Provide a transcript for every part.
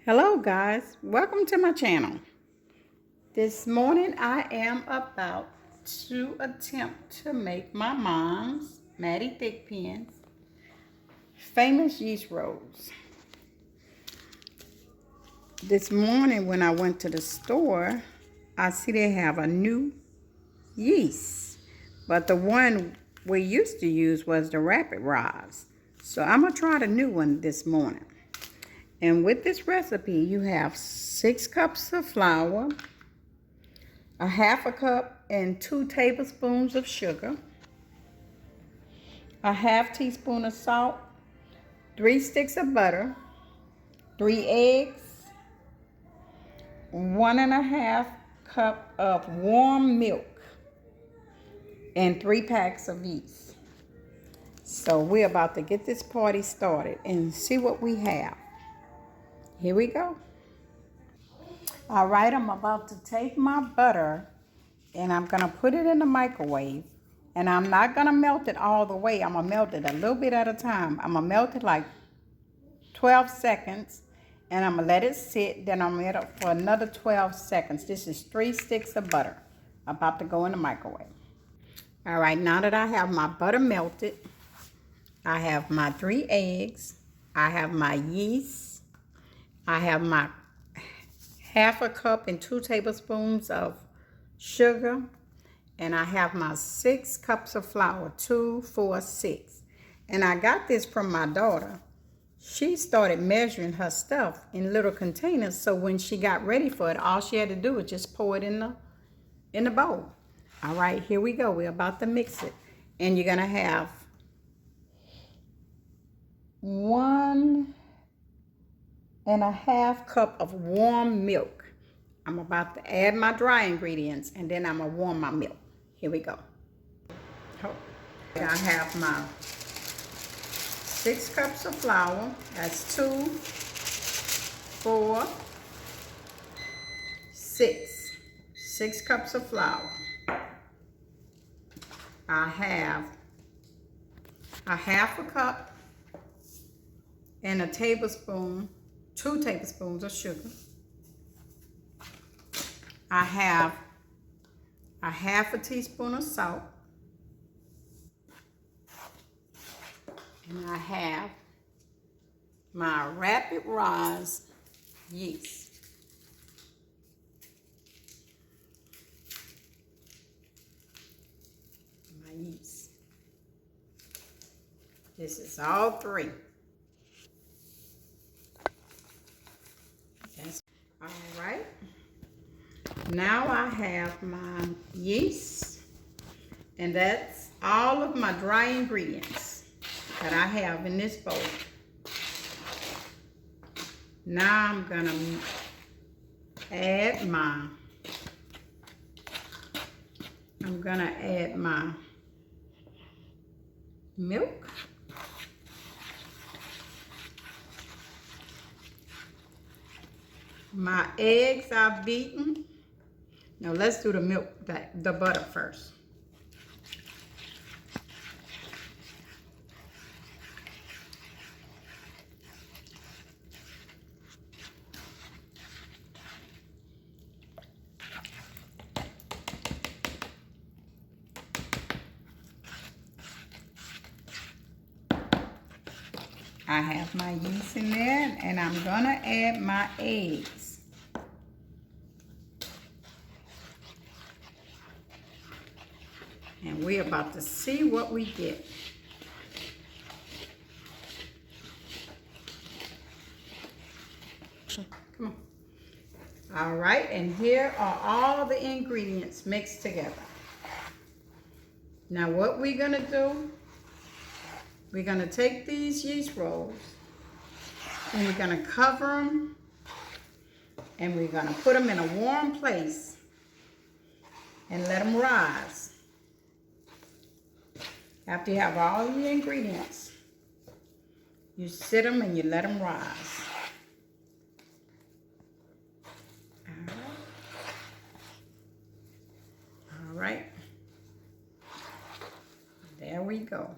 Hello guys, welcome to my channel. This morning I am about to attempt to make my mom's Maddie Thickpen's famous yeast rolls. This morning when I went to the store, I see they have a new yeast, but the one we used to use was the rapid rise. So I'm gonna try the new one this morning. And with this recipe, you have 6 cups of flour, a half a cup and 2 tablespoons of sugar, a half teaspoon of salt, 3 sticks of butter, 3 eggs, 1.5 cup of warm milk, and 3 packs of yeast. So we're about to get this party started and see what we have. Here we go. All right, I'm about to take my butter and I'm gonna put it in the microwave, and I'm not gonna melt it all the way. I'm gonna melt it a little bit at a time. I'm gonna melt it like 12 seconds, and I'm gonna let it sit. Then I'm gonna let it for another 12 seconds. This is 3 sticks of butter about to go in the microwave. All right, now that I have my butter melted, I have my 3 eggs, I have my yeast, I have my half a cup and 2 tablespoons of sugar, and I have my 6 cups of flour, 2, 4, 6. And I got this from my daughter. She started measuring her stuff in little containers, so when she got ready for it, all she had to do was just pour it in the bowl. All right, here we go. We're about to mix it. And you're gonna have 1.5 cup of warm milk. I'm about to add my dry ingredients, and then I'm gonna warm my milk. Here we go. I have my 6 cups of flour. That's 2, 4, 6. 6 cups of flour. I have a half a cup and a tablespoon, 2 tablespoons of sugar. I have a half a teaspoon of salt. And I have my rapid rise yeast. My yeast. This is all 3. That's all right. Now I have my yeast, and that's all of my dry ingredients that I have in this bowl. Now I'm gonna add my milk. My eggs I've beaten. Now let's do the milk, the butter first. I have my yeast in there, and I'm gonna add my eggs. And we're about to see what we get. Come on. All right, and here are all the ingredients mixed together. Now what we're gonna do, we're gonna take these yeast rolls and we're gonna cover them, and we're gonna put them in a warm place and let them rise. After you have all the ingredients, you sit them and you let them rise. All right. There we go.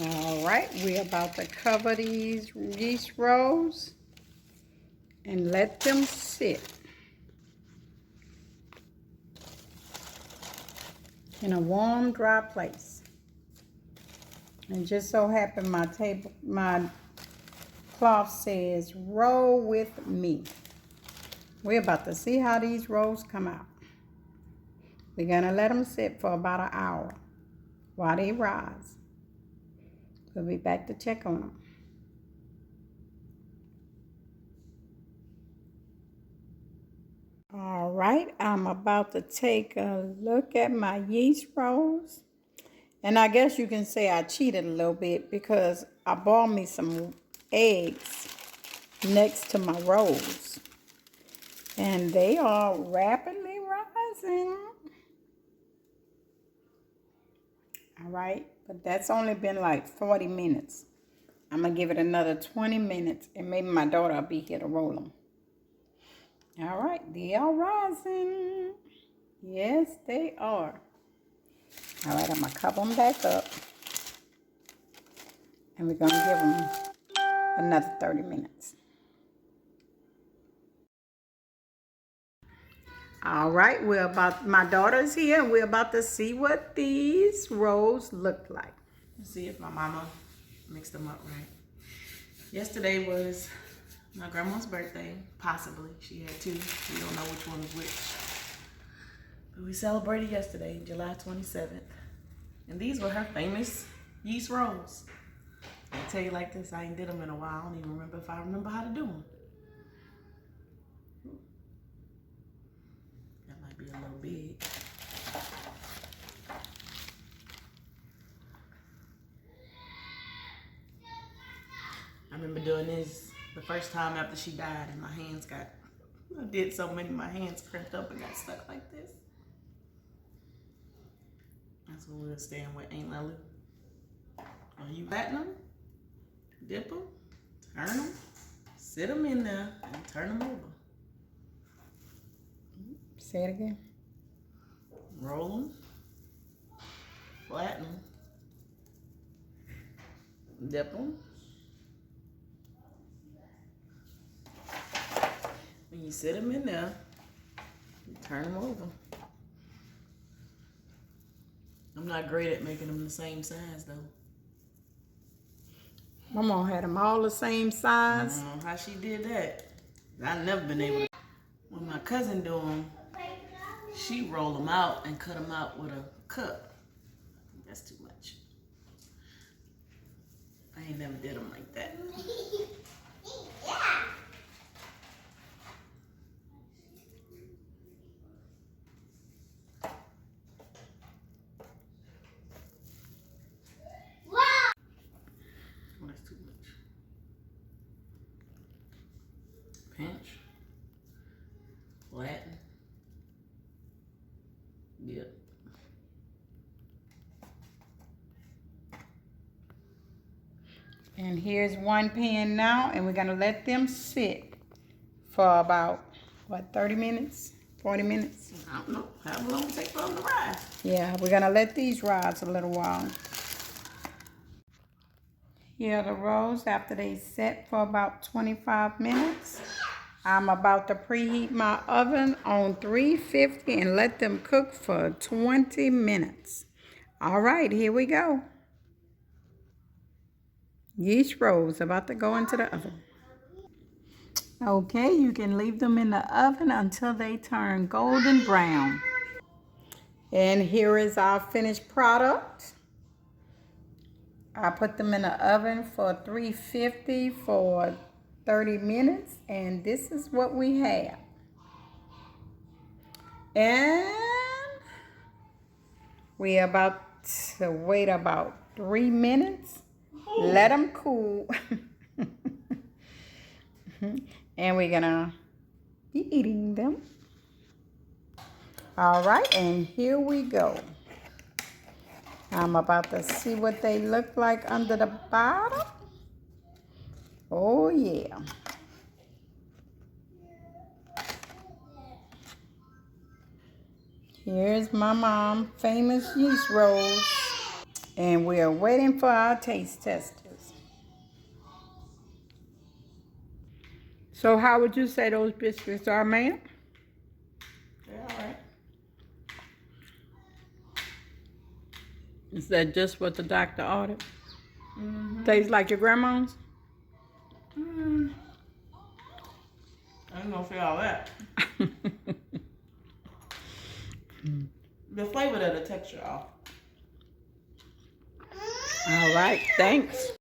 All right, we're about to cover these yeast rolls and let them sit in a warm, dry place. And just so happened my cloth says roll with me. We're about to see how these rolls come out. We're gonna let them sit for about an hour while they rise. We'll be back to check on them. All right, I'm about to take a look at my yeast rolls. And I guess you can say I cheated a little bit because I bought me some eggs next to my rolls. And they are rapidly rising. All right, but that's only been like 40 minutes. I'm going to give it another 20 minutes and maybe my daughter will be here to roll them. All right, they are rising. Yes, they are. All right, I'm going to cover them back up. And we're going to give them another 30 minutes. All right, my daughter's here and we're about to see what these rolls look like. Let's see if my mama mixed them up right. Yesterday was my grandma's birthday, possibly. She had two. We don't know which one was which. But we celebrated yesterday, July 27th. And these were her famous yeast rolls. I'll tell you like this, I ain't did them in a while. I don't even remember if I remember how to do them. That might be a little big. I remember doing this the first time after she died and my hands got, I did so many, my hands crimped up and got stuck like this. That's what we were staying with Aunt Lily. Are you flatten them, dip them, turn them, sit them in there, and turn them over. Say it again. Roll them, flatten them, dip them. When you sit them in there, you turn them over. I'm not great at making them the same size though. Mama had them all the same size. I don't know how she did that. I've never been able to. When my cousin do them, she roll them out and cut them out with a cup. That's too much. I ain't never did them like that. Oh, that's too much. Pinch. Flatten. Yep. And here's one pan now, and we're gonna let them sit for about, what, 30 minutes? 40 minutes? I don't know. How long it take for them to rise? Yeah, we're gonna let these rise a little while. Here are the rolls after they set for about 25 minutes. I'm about to preheat my oven on 350 and let them cook for 20 minutes. All right, here we go. Yeast rolls about to go into the oven. Okay, you can leave them in the oven until they turn golden brown. And here is our finished product. I put them in the oven for 350 for 30 minutes, and this is what we have. And we are about to wait about 3 minutes. Let them cool. And we're gonna be eating them. All right, and here we go. I'm about to see what they look like under the bottom. Oh yeah. Here's my mom's famous yeast rolls. And we are waiting for our taste testers. So how would you say those biscuits are, ma'am? They're all right. Is that just what the doctor ordered? Mm-hmm. Tastes like your grandma's? I ain't gonna say all that. The flavor of the texture off. All right, thanks.